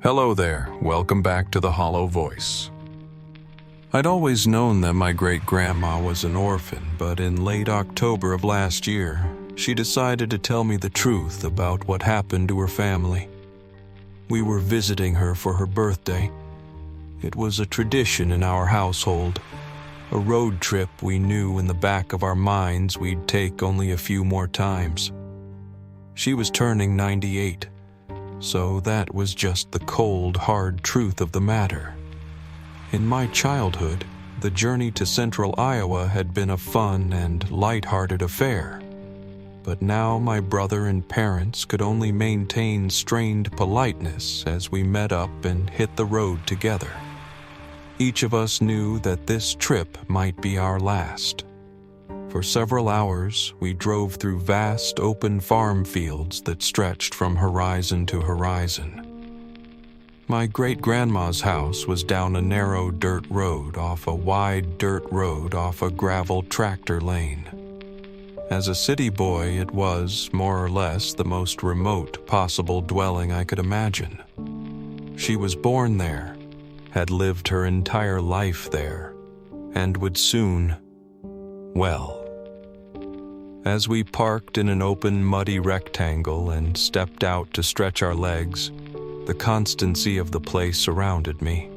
Hello there, welcome back to The Hollow Voice. I'd always known that my great-grandma was an orphan, but in late October of last year, she decided to tell me the truth about what happened to her family. We were visiting her for her birthday. It was a tradition in our household, a road trip we knew in the back of our minds we'd take only a few more times. She was turning 98, so that was just the cold, hard truth of the matter. In my childhood, the journey to central Iowa had been a fun and light-hearted affair. But now my brother and parents could only maintain strained politeness as we met up and hit the road together. Each of us knew that this trip might be our last. For several hours, we drove through vast open farm fields that stretched from horizon to horizon. My great-grandma's house was down a narrow dirt road off a wide dirt road off a gravel tractor lane. As a city boy, it was, more or less, the most remote possible dwelling I could imagine. She was born there, had lived her entire life there, and would soon, well. As we parked in an open, muddy rectangle and stepped out to stretch our legs, the constancy of the place surrounded me.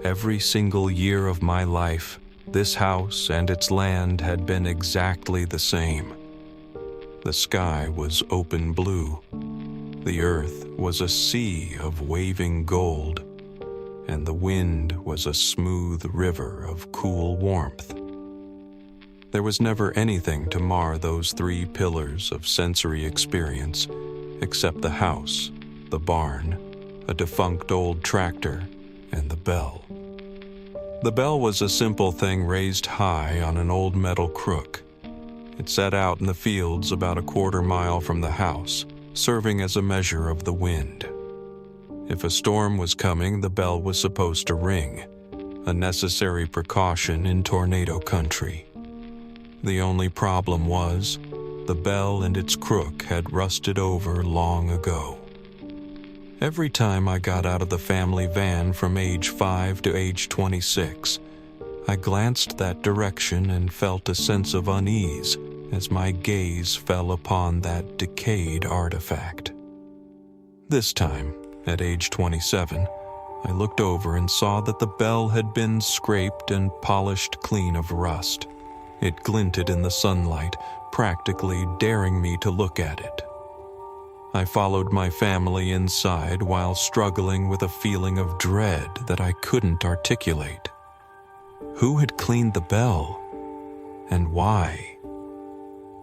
Every single year of my life, this house and its land had been exactly the same. The sky was open blue. The earth was a sea of waving gold, and the wind was a smooth river of cool warmth. There was never anything to mar those three pillars of sensory experience, except the house, the barn, a defunct old tractor, and the bell. The bell was a simple thing raised high on an old metal crook. It sat out in the fields about a quarter mile from the house, serving as a measure of the wind. If a storm was coming, the bell was supposed to ring, a necessary precaution in tornado country. The only problem was, the bell and its crook had rusted over long ago. Every time I got out of the family van from age 5 to age 26, I glanced that direction and felt a sense of unease as my gaze fell upon that decayed artifact. This time, at age 27, I looked over and saw that the bell had been scraped and polished clean of rust. It glinted in the sunlight, practically daring me to look at it. I followed my family inside while struggling with a feeling of dread that I couldn't articulate. Who had cleaned the bell? And why?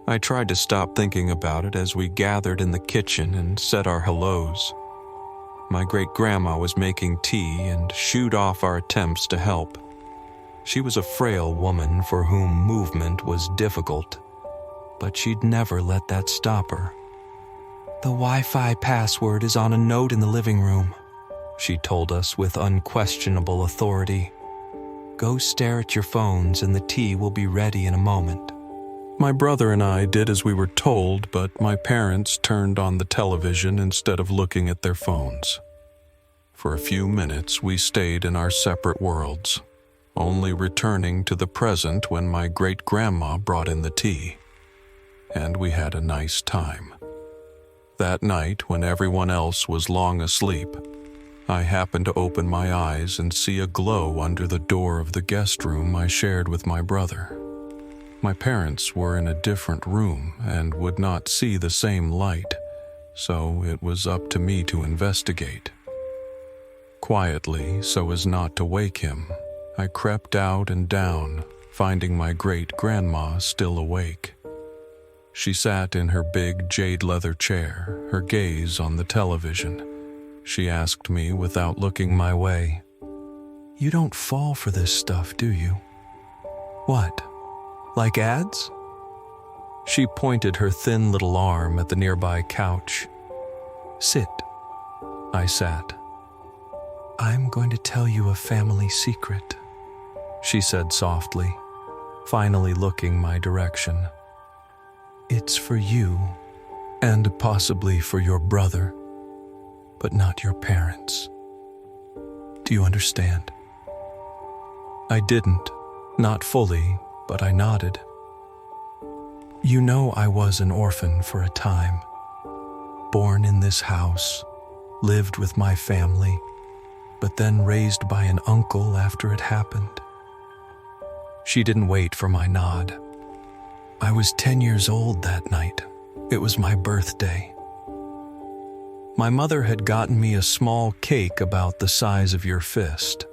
I tried to stop thinking about it as we gathered in the kitchen and said our hellos. My great-grandma was making tea and shooed off our attempts to help. She was a frail woman for whom movement was difficult, but she'd never let that stop her. "The Wi-Fi password is on a note in the living room," she told us with unquestionable authority. "Go stare at your phones and the tea will be ready in a moment." My brother and I did as we were told, but my parents turned on the television instead of looking at their phones. For a few minutes, we stayed in our separate worlds, only returning to the present when my great-grandma brought in the tea. And we had a nice time. That night, when everyone else was long asleep, I happened to open my eyes and see a glow under the door of the guest room I shared with my brother. My parents were in a different room and would not see the same light, so it was up to me to investigate. Quietly, so as not to wake him, I crept out and down, finding my great-grandma still awake. She sat in her big jade leather chair, her gaze on the television. She asked me without looking my way, "You don't fall for this stuff, do you?" "What? Like ads?" She pointed her thin little arm at the nearby couch. "Sit." I sat. "I'm going to tell you a family secret," she said softly, finally looking my direction. "It's for you, and possibly for your brother, but not your parents." Do you understand?" I didn't, not fully, but I nodded. "You know I was an orphan for a time. Born in this house, lived with my family, but then raised by an uncle after it happened." She didn't wait for my nod. "I was 10 years old that night. It was my birthday. My mother had gotten me a small cake about the size of your fist.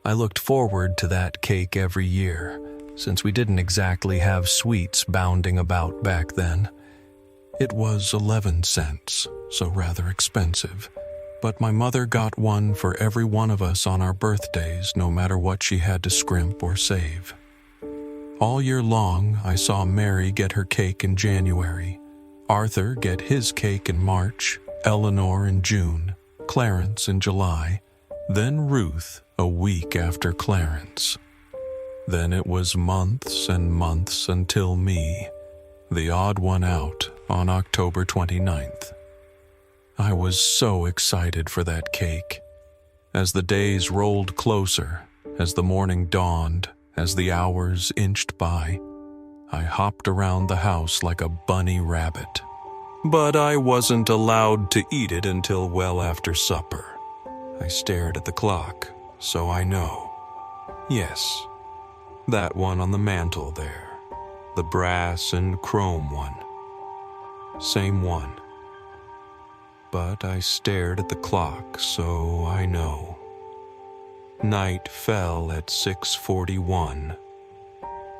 I looked forward to that cake every year, since we didn't exactly have sweets bounding about back then. It was 11 cents, so rather expensive, but my mother got one for every one of us on our birthdays, no matter what she had to scrimp or save. All year long, I saw Mary get her cake in January, Arthur get his cake in March, Eleanor in June, Clarence in July, then Ruth a week after Clarence. Then it was months and months until me, the odd one out, on October 29th. I was so excited for that cake. As the days rolled closer, as the morning dawned, as the hours inched by, I hopped around the house like a bunny rabbit. But I wasn't allowed to eat it until well after supper. I stared at the clock, so I know. Yes, that one on the mantel there, the brass and chrome one. Same one. But I stared at the clock, so I know. Night fell at 6:41.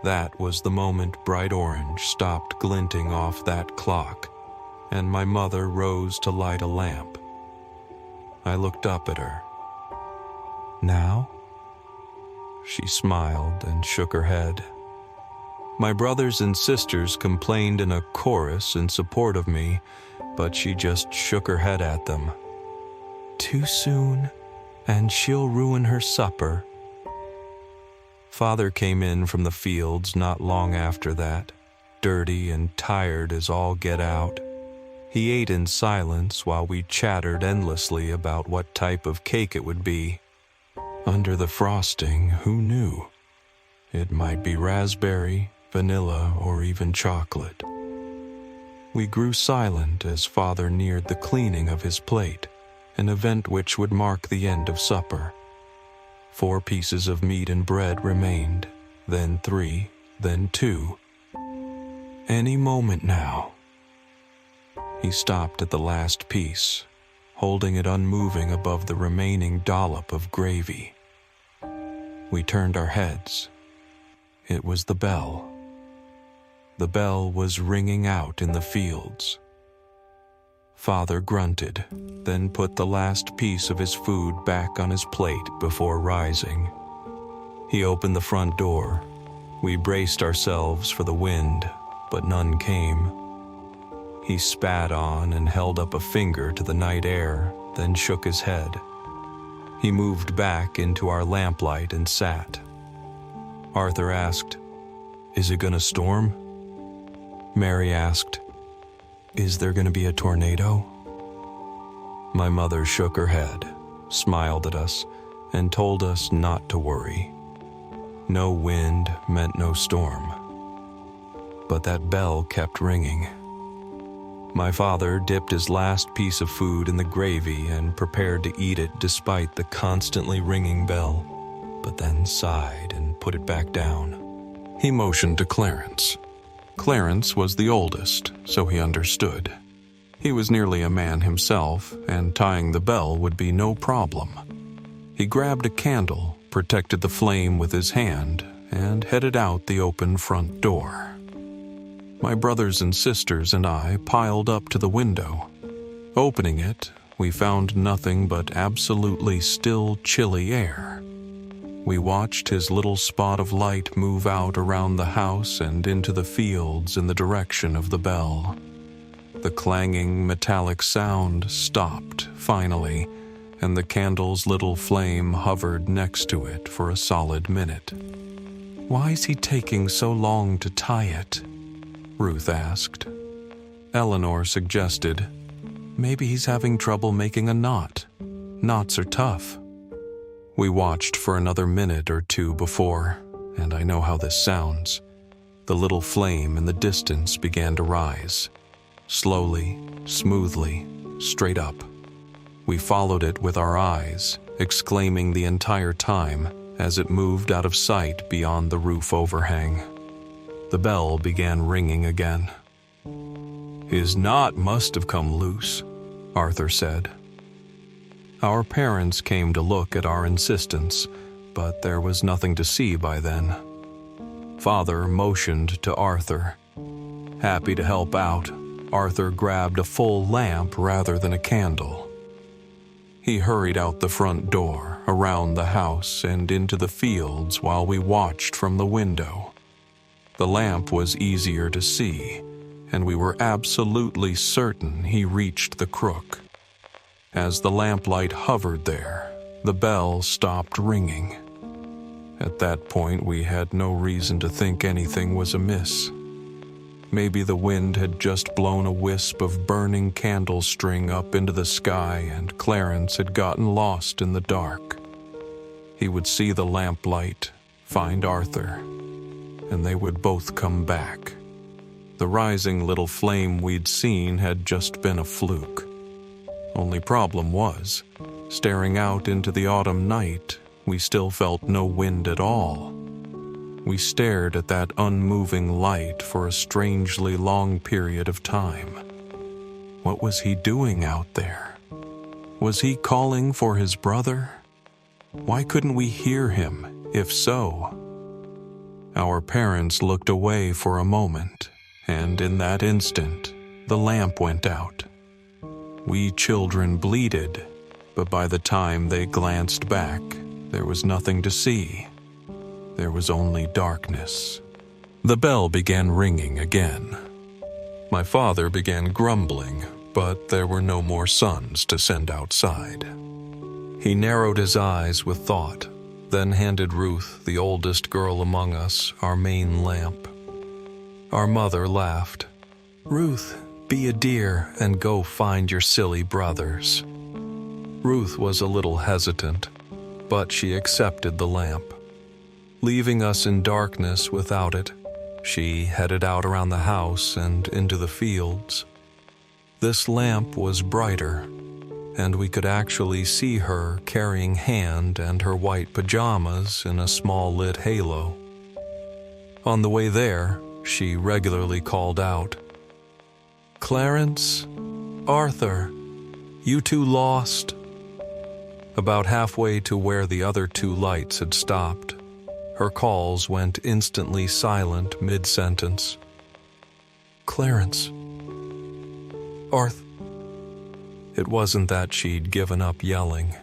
That was the moment bright orange stopped glinting off that clock, and my mother rose to light a lamp. I looked up at her. "Now?" She smiled and shook her head. My brothers and sisters complained in a chorus in support of me, but she just shook her head at them. "Too soon, and she'll ruin her supper." Father came in from the fields not long after that, dirty and tired as all get out. He ate in silence while we chattered endlessly about what type of cake it would be. Under the frosting, who knew? It might be raspberry, vanilla, or even chocolate. We grew silent as Father neared the cleaning of his plate, an event which would mark the end of supper. 4 pieces of meat and bread remained, then 3, then 2. Any moment now. He stopped at the last piece, holding it unmoving above the remaining dollop of gravy. We turned our heads. It was the bell. The bell was ringing out in the fields. Father grunted, then put the last piece of his food back on his plate before rising. He opened the front door. We braced ourselves for the wind, but none came. He spat on and held up a finger to the night air, then shook his head. He moved back into our lamplight and sat. Arthur asked, "Is it gonna storm?" Mary asked, "Is there gonna be a tornado?" My mother shook her head, smiled at us, and told us not to worry. No wind meant no storm. But that bell kept ringing. My father dipped his last piece of food in the gravy and prepared to eat it despite the constantly ringing bell, but then sighed and put it back down. He motioned to Clarence. Clarence was the oldest, so he understood. He was nearly a man himself, and tying the bell would be no problem. He grabbed a candle, protected the flame with his hand, and headed out the open front door. My brothers and sisters and I piled up to the window. Opening it, we found nothing but absolutely still, chilly air. We watched his little spot of light move out around the house and into the fields in the direction of the bell. The clanging metallic sound stopped, finally, and the candle's little flame hovered next to it for a solid minute. "Why is he taking so long to tie it?" Ruth asked. Eleanor suggested, "Maybe he's having trouble making a knot. Knots are tough." We watched for another minute or two before, and I know how this sounds, the little flame in the distance began to rise. Slowly, smoothly, straight up. We followed it with our eyes, exclaiming the entire time as it moved out of sight beyond the roof overhang. The bell began ringing again. "His knot must have come loose," Arthur said. Our parents came to look at our insistence, but there was nothing to see by then. Father motioned to Arthur. Happy to help out, Arthur grabbed a full lamp rather than a candle. He hurried out the front door, around the house, and into the fields while we watched from the window. The lamp was easier to see, and we were absolutely certain he reached the crook. As the lamplight hovered there, the bell stopped ringing. At that point, we had no reason to think anything was amiss. Maybe the wind had just blown a wisp of burning candle string up into the sky and Clarence had gotten lost in the dark. He would see the lamplight, find Arthur, and they would both come back. The rising little flame we'd seen had just been a fluke. Only problem was, staring out into the autumn night, we still felt no wind at all. We stared at that unmoving light for a strangely long period of time. What was he doing out there? Was he calling for his brother? Why couldn't we hear him, if so? Our parents looked away for a moment, and in that instant, the lamp went out. We children bleated, but by the time they glanced back, there was nothing to see. There was only darkness. The bell began ringing again. My father began grumbling, but there were no more sons to send outside. He narrowed his eyes with thought, then handed Ruth, the oldest girl among us, our main lamp. Our mother laughed. "Ruth, be a dear and go find your silly brothers." Ruth was a little hesitant, but she accepted the lamp. Leaving us in darkness without it, she headed out around the house and into the fields. This lamp was brighter, and we could actually see her carrying Hand and her white pajamas in a small lit halo. On the way there, she regularly called out, "Clarence, Arthur, you two lost?" About halfway to where the other two lights had stopped, her calls went instantly silent mid-sentence. "Clarence, Arth." It wasn't that she'd given up yelling.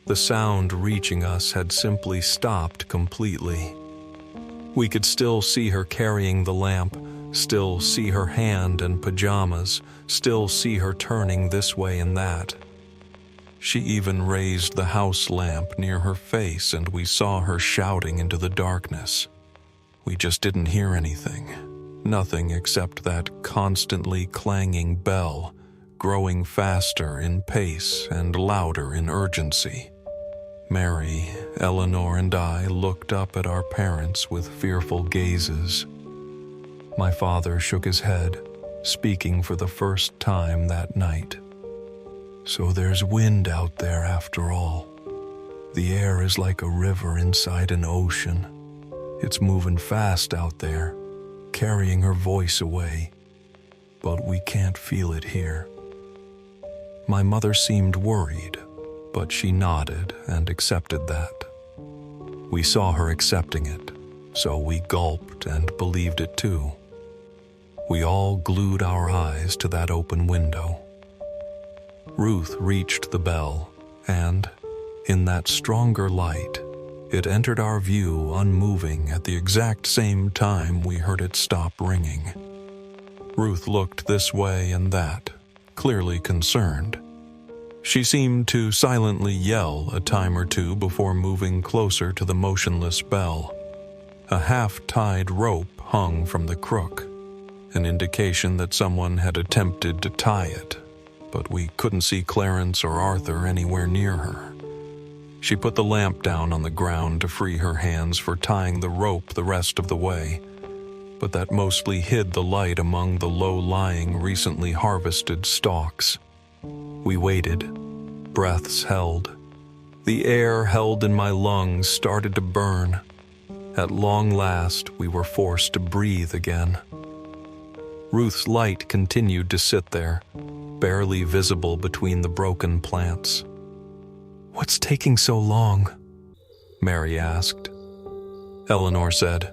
The sound reaching us had simply stopped completely. We could still see her carrying the lamp, still see her hand and pajamas, still see her turning this way and that. She even raised the house lamp near her face and we saw her shouting into the darkness. We just didn't hear anything. Nothing except that constantly clanging bell, growing faster in pace and louder in urgency. Mary, Eleanor, and I looked up at our parents with fearful gazes. My father shook his head, speaking for the first time that night. "So there's wind out there after all. The air is like a river inside an ocean. It's moving fast out there, carrying her voice away, but we can't feel it here." My mother seemed worried, but she nodded and accepted that. We saw her accepting it, so we gulped and believed it too. We all glued our eyes to that open window. Ruth reached the bell, and, in that stronger light, it entered our view unmoving at the exact same time we heard it stop ringing. Ruth looked this way and that, clearly concerned. She seemed to silently yell a time or two before moving closer to the motionless bell. A half-tied rope hung from the crook, an indication that someone had attempted to tie it, but we couldn't see Clarence or Arthur anywhere near her. She put the lamp down on the ground to free her hands for tying the rope the rest of the way, but that mostly hid the light among the low-lying, recently harvested stalks. We waited, breaths held. The air held in my lungs started to burn. At long last, we were forced to breathe again. Ruth's light continued to sit there, barely visible between the broken plants. "What's taking so long?" Mary asked. Eleanor said,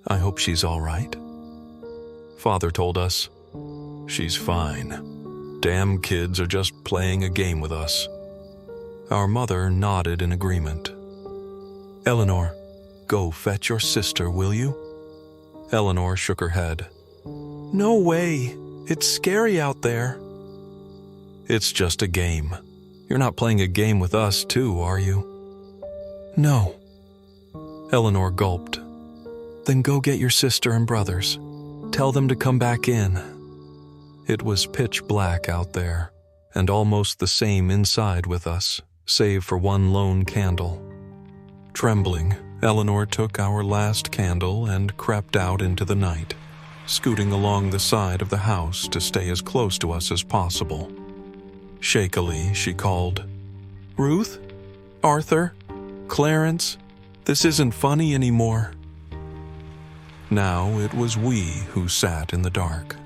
"I hope she's all right." Father told us, "She's fine. Damn kids are just playing a game with us." Our mother nodded in agreement. "Eleanor, go fetch your sister, will you?" Eleanor shook her head. "No way. It's scary out there." "It's just a game. You're not playing a game with us, too, are you?" "No." Eleanor gulped. "Then go get your sister and brothers. Tell them to come back in." It was pitch black out there, and almost the same inside with us, save for one lone candle. Trembling, Eleanor took our last candle and crept out into the night, scooting along the side of the house to stay as close to us as possible. Shakily, she called, "Ruth? Arthur? Clarence? This isn't funny anymore." Now it was we who sat in the dark.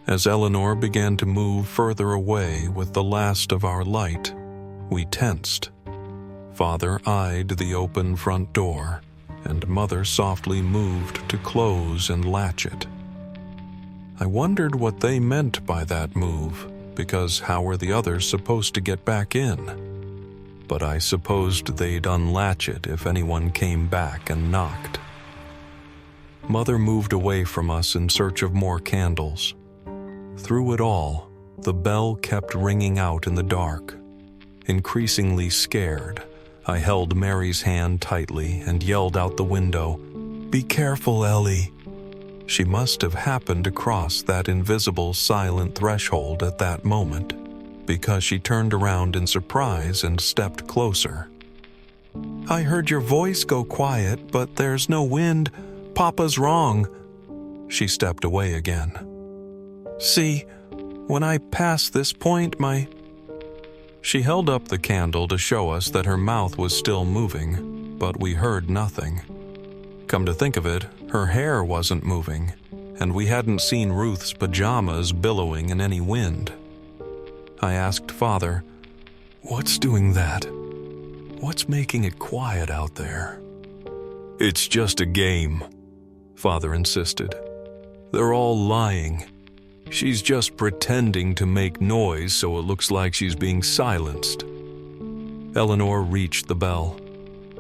As Eleanor began to move further away with the last of our light, we tensed. Father eyed the open front door, and Mother softly moved to close and latch it. I wondered what they meant by that move, because how were the others supposed to get back in? But I supposed they'd unlatch it if anyone came back and knocked. Mother moved away from us in search of more candles. Through it all, the bell kept ringing out in the dark. Increasingly scared, I held Mary's hand tightly and yelled out the window, "Be careful, Ellie." She must have happened to cross that invisible, silent threshold at that moment, because she turned around in surprise and stepped closer. "I heard your voice go quiet, but there's no wind. Papa's wrong." She stepped away again. "See, when I pass this point, She held up the candle to show us that her mouth was still moving, but we heard nothing. Come to think of it, her hair wasn't moving, and we hadn't seen Ruth's pajamas billowing in any wind. I asked Father, "What's doing that? What's making it quiet out there?" "It's just a game," Father insisted. "They're all lying. She's just pretending to make noise so it looks like she's being silenced." Eleanor reached the bell.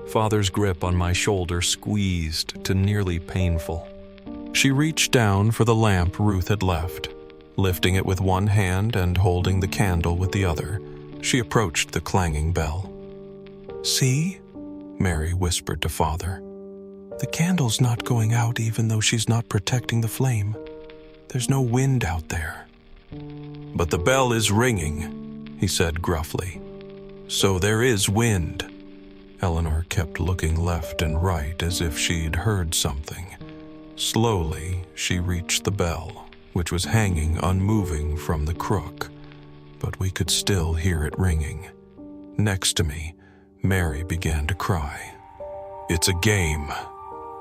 Father's grip on my shoulder squeezed to nearly painful. She reached down for the lamp Ruth had left. Lifting it with one hand and holding the candle with the other, she approached the clanging bell. "See?" Mary whispered to Father. "The candle's not going out even though she's not protecting the flame. There's no wind out there." "But the bell is ringing," he said gruffly. "So there is wind." Eleanor kept looking left and right as if she'd heard something. Slowly, she reached the bell, which was hanging unmoving from the crook, but we could still hear it ringing. Next to me, Mary began to cry. "It's a game,"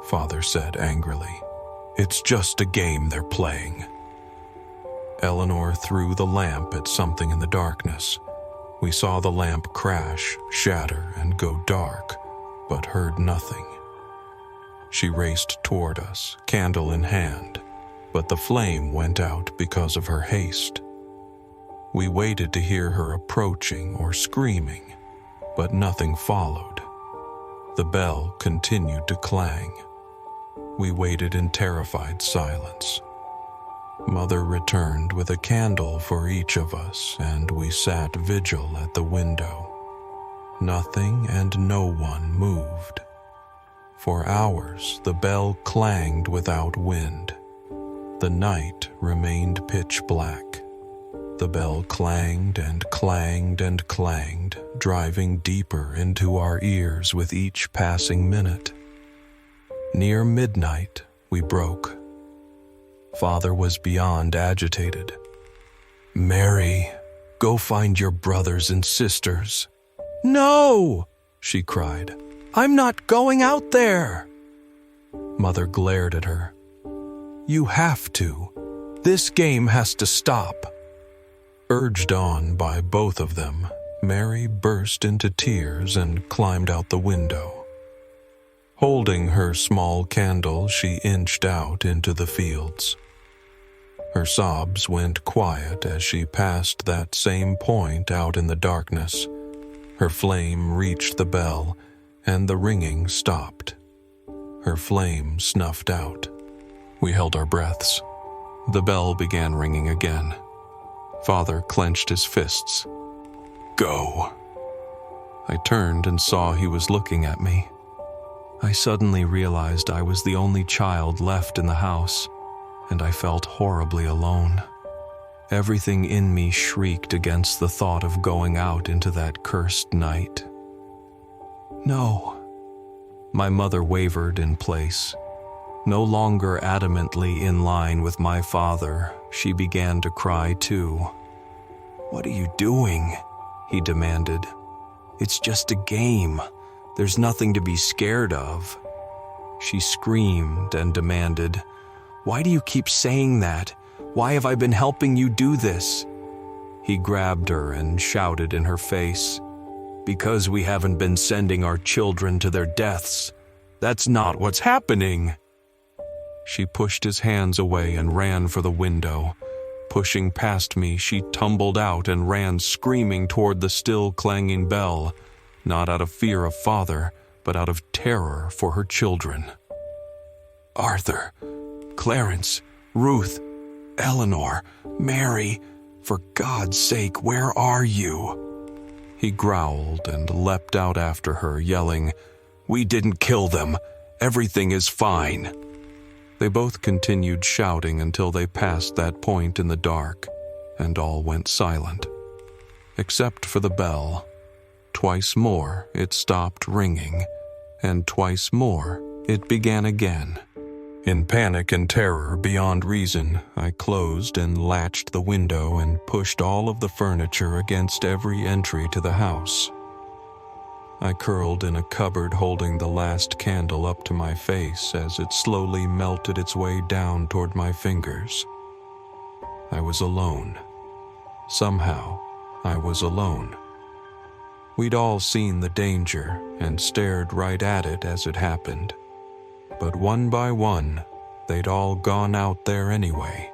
Father said angrily. "It's just a game they're playing." Eleanor threw the lamp at something in the darkness. We saw the lamp crash, shatter, and go dark, but heard nothing. She raced toward us, candle in hand, but the flame went out because of her haste. We waited to hear her approaching or screaming, but nothing followed. The bell continued to clang. We waited in terrified silence. Mother returned with a candle for each of us, and we sat vigil at the window. Nothing and no one moved. For hours, the bell clanged without wind. The night remained pitch black. The bell clanged and clanged and clanged, driving deeper into our ears with each passing minute. Near midnight, we broke. Father was beyond agitated. "Mary, go find your brothers and sisters." "No!" she cried. "I'm not going out there!" Mother glared at her. "You have to. This game has to stop." Urged on by both of them, Mary burst into tears and climbed out the window. Holding her small candle, she inched out into the fields. Her sobs went quiet as she passed that same point out in the darkness. Her flame reached the bell, and the ringing stopped. Her flame snuffed out. We held our breaths. The bell began ringing again. Father clenched his fists. "Go." I turned and saw he was looking at me. I suddenly realized I was the only child left in the house, and I felt horribly alone. Everything in me shrieked against the thought of going out into that cursed night. "No." My mother wavered in place. No longer adamantly in line with my father, she began to cry too. "What are you doing?" he demanded. "It's just a game. There's nothing to be scared of." She screamed and demanded, "Why do you keep saying that? Why have I been helping you do this?" He grabbed her and shouted in her face, "Because we haven't been sending our children to their deaths. That's not what's happening." She pushed his hands away and ran for the window. Pushing past me, she tumbled out and ran screaming toward the still clanging bell, not out of fear of Father, but out of terror for her children. "Arthur, Clarence, Ruth, Eleanor, Mary, for God's sake, where are you?" He growled and leapt out after her, yelling, "We didn't kill them. Everything is fine." They both continued shouting until they passed that point in the dark, and all went silent. Except for the bell. Twice more it stopped ringing, and twice more it began again. In panic and terror beyond reason, I closed and latched the window and pushed all of the furniture against every entry to the house. I curled in a cupboard holding the last candle up to my face as it slowly melted its way down toward my fingers. I was alone. Somehow, I was alone. We'd all seen the danger and stared right at it as it happened. But one by one, they'd all gone out there anyway.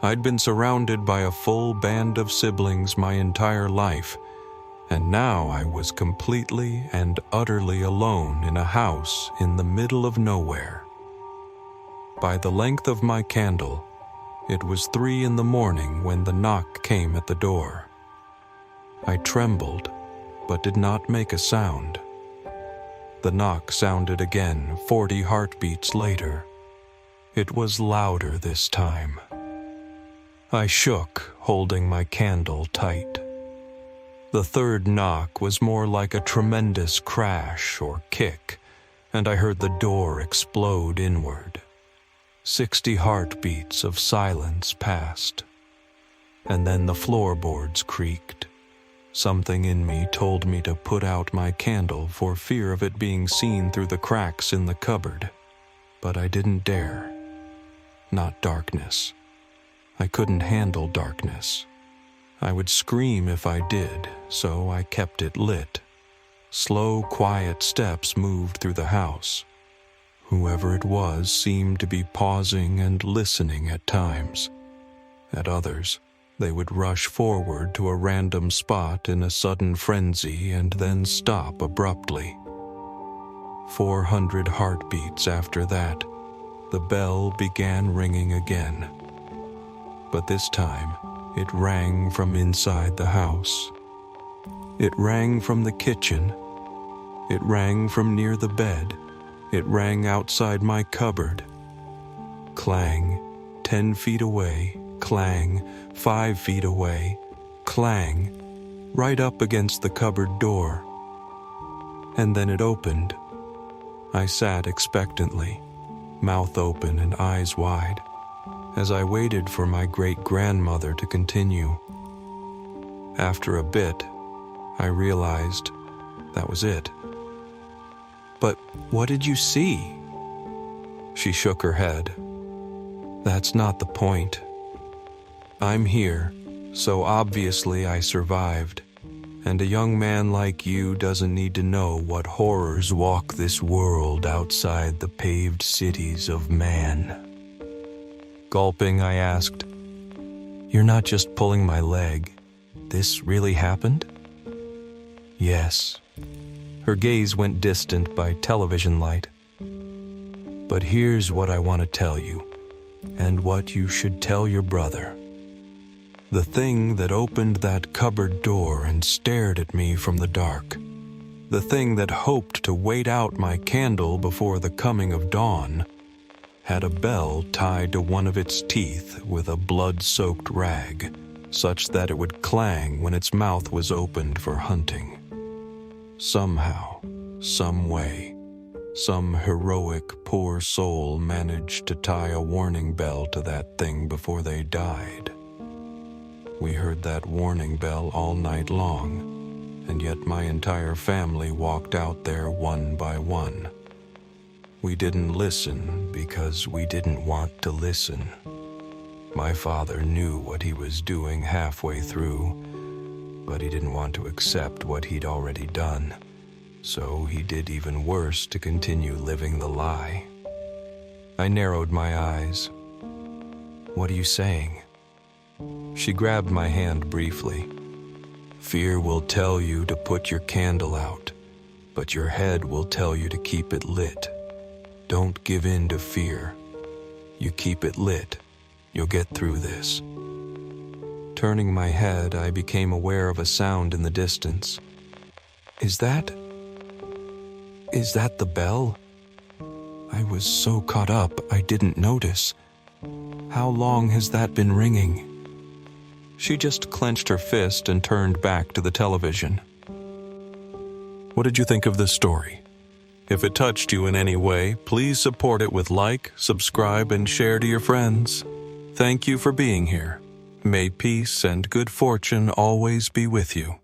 I'd been surrounded by a full band of siblings my entire life, and now I was completely and utterly alone in a house in the middle of nowhere. By the length of my candle, it was 3 a.m. when the knock came at the door. I trembled, but did not make a sound. The knock sounded again 40 heartbeats later. It was louder this time. I shook, holding my candle tight. The third knock was more like a tremendous crash or kick, and I heard the door explode inward. 60 heartbeats of silence passed, and then the floorboards creaked. Something in me told me to put out my candle for fear of it being seen through the cracks in the cupboard, but I didn't dare. Not darkness. I couldn't handle darkness. I would scream if I did, so I kept it lit. Slow, quiet steps moved through the house. Whoever it was seemed to be pausing and listening at times. At others, they would rush forward to a random spot in a sudden frenzy and then stop abruptly. 400 heartbeats after that, the bell began ringing again. But this time, it rang from inside the house. It rang from the kitchen. It rang from near the bed. It rang outside my cupboard. Clang, 10 feet away, clang, 5 feet away, clang, right up against the cupboard door. And then it opened. I sat expectantly, mouth open and eyes wide, as I waited for my great-grandmother to continue. After a bit, I realized that was it. "But what did you see?" She shook her head. "That's not the point. I'm here, so obviously I survived, and a young man like you doesn't need to know what horrors walk this world outside the paved cities of man." Gulping, I asked, "You're not just pulling my leg. This really happened?" "Yes." Her gaze went distant by television light. "But here's what I want to tell you, and what you should tell your brother. The thing that opened that cupboard door and stared at me from the dark, the thing that hoped to wait out my candle before the coming of dawn, had a bell tied to one of its teeth with a blood-soaked rag, such that it would clang when its mouth was opened for hunting. Somehow, some way, some heroic poor soul managed to tie a warning bell to that thing before they died. We heard that warning bell all night long, and yet my entire family walked out there one by one. We didn't listen because we didn't want to listen. My father knew what he was doing halfway through, but he didn't want to accept what he'd already done, so he did even worse to continue living the lie." I narrowed my eyes. "What are you saying?" She grabbed my hand briefly. "Fear will tell you to put your candle out, but your head will tell you to keep it lit. Don't give in to fear. You keep it lit, you'll get through this." Turning my head, I became aware of a sound in the distance. Is that the bell?" I was so caught up I didn't notice. "How long has that been ringing?" She just clenched her fist and turned back to the television. What did you think of this story? If it touched you in any way, please support it with like, subscribe, and share to your friends. Thank you for being here. May peace and good fortune always be with you.